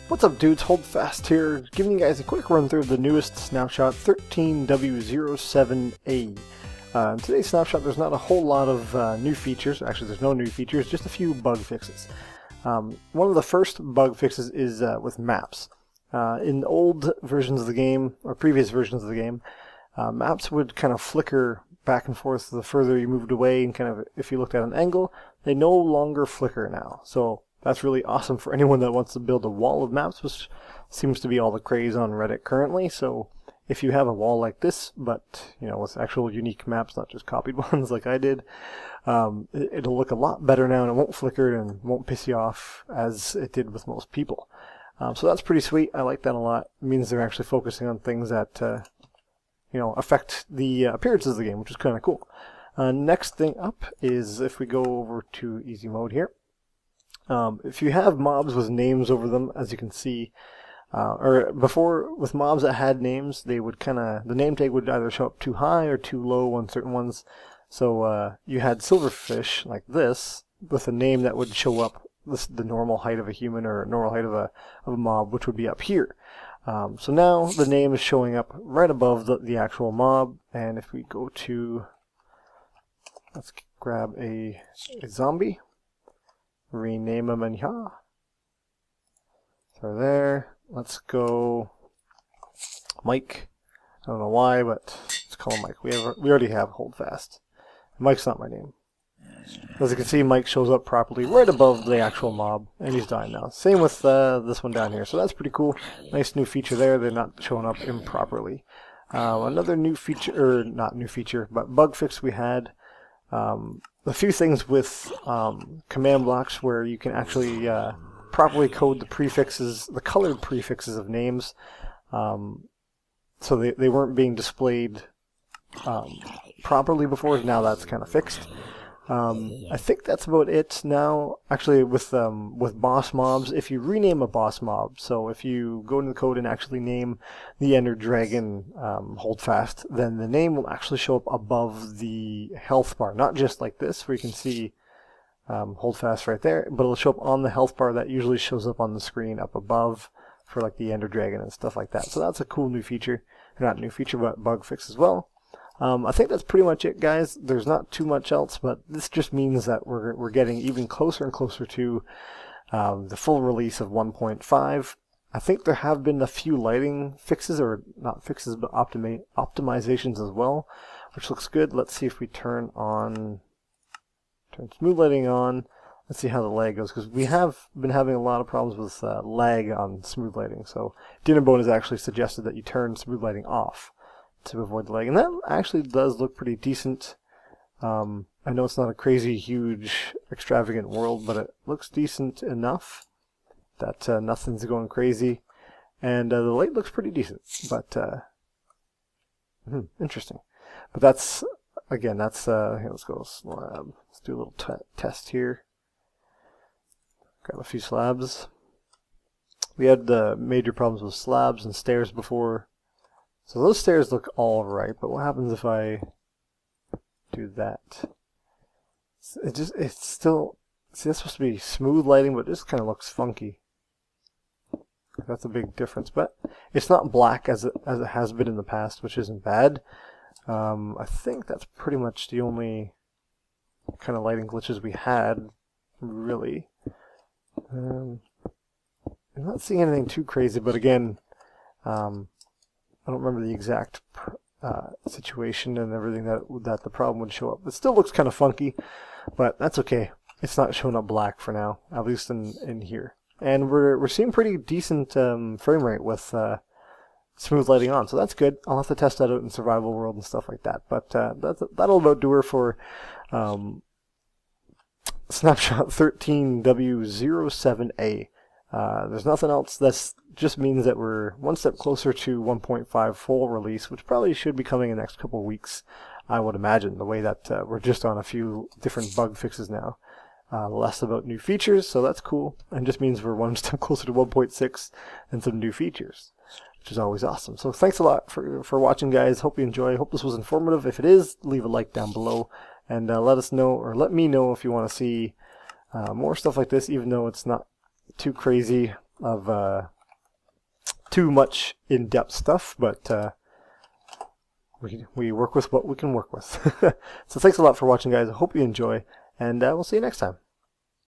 What's up, dudes? Hold fast here, giving you guys a quick run through of the newest Snapshot 13w07a. In today's snapshot, there's not a whole lot of new features. Actually, there's no new features, just a few bug fixes. One of the first bug fixes is with maps. In old versions of the game, or previous versions of the game, maps would kind of flicker back and forth the further you moved away, and kind of, if you looked at an angle, they no longer flicker now. So that's really awesome for anyone that wants to build a wall of maps, which seems to be all the craze on Reddit currently. So if you have a wall like this, but you know, with actual unique maps, not just copied ones like I did, it'll look a lot better now, and it won't flicker and won't piss you off as it did with most people. So that's pretty sweet. I like that a lot. It means they're actually focusing on things that you know, affect the appearances of the game, which is kind of cool. Next thing up is if we go over to easy mode here. If you have mobs with names over them, as you can see, or before with mobs that had names, they would the name tag would either show up too high or too low on certain ones. So you had silverfish like this with a name that would show up the normal height of a human or normal height of a mob, which would be up here. So now the name is showing up right above the actual mob, and if we go to, let's grab a zombie. Rename him and so there. Let's go Mike. I don't know why, but let's call him Mike. We already have hold fast. Mike's not my name. As you can see, Mike shows up properly right above the actual mob, and he's dying now. Same with this one down here, so that's pretty cool. Nice new feature there. They're not showing up improperly. Another new feature, or not new feature, but bug fix we had. A few things with command blocks where you can actually properly code the prefixes, the colored prefixes of names, so they weren't being displayed properly before. Now that's kind of fixed. I think that's about it now. Actually, with boss mobs, if you rename a boss mob, so if you go into the code and actually name the Ender Dragon hold fast, then the name will actually show up above the health bar, not just like this where you can see hold fast right there, but it'll show up on the health bar that usually shows up on the screen up above for like the Ender Dragon and stuff like that. So that's a cool new feature. Not new feature, but bug fix as well. I think that's pretty much it, guys. There's not too much else, but this just means that we're getting even closer and closer to the full release of 1.5. I think there have been a few lighting fixes, or not fixes, but optimizations as well, which looks good. Let's see if we turn smooth lighting on. Let's see how the lag goes, because we have been having a lot of problems with lag on smooth lighting. So Dinnerbone has actually suggested that you turn smooth lighting off to avoid the lag, and that actually does look pretty decent. I know it's not a crazy, huge, extravagant world, but it looks decent enough that nothing's going crazy, and the light looks pretty decent, but interesting. But that's, again, that's, here, let's go slab. Let's do a little test here. Grab a few slabs. We had major problems with slabs and stairs before. So those stairs look alright, but what happens if I do that? It's still, see, that's supposed to be smooth lighting, but this kind of looks funky. That's a big difference, but it's not black as it has been in the past, which isn't bad. I think that's pretty much the only kind of lighting glitches we had, really. I'm not seeing anything too crazy, but again, I don't remember the exact situation and everything that the problem would show up. It still looks kind of funky, but that's okay. It's not showing up black for now, at least in here. And we're seeing pretty decent frame rate with smooth lighting on, so that's good. I'll have to test that out in survival world and stuff like that. But that'll about do her for Snapshot 13w07a. There's nothing else. That just means that we're one step closer to 1.5 full release, which probably should be coming in the next couple of weeks, I would imagine, the way that we're just on a few different bug fixes now. Less about new features, so that's cool, and just means we're one step closer to 1.6 and some new features, which is always awesome. So thanks a lot for watching, guys. Hope you enjoy. Hope this was informative. If it is, leave a like down below, and let us know, or let me know if you want to see more stuff like this, even though it's not too crazy of too much in-depth stuff, but we work with what we can work with. So thanks a lot for watching, guys. I hope you enjoy, and we'll see you next time.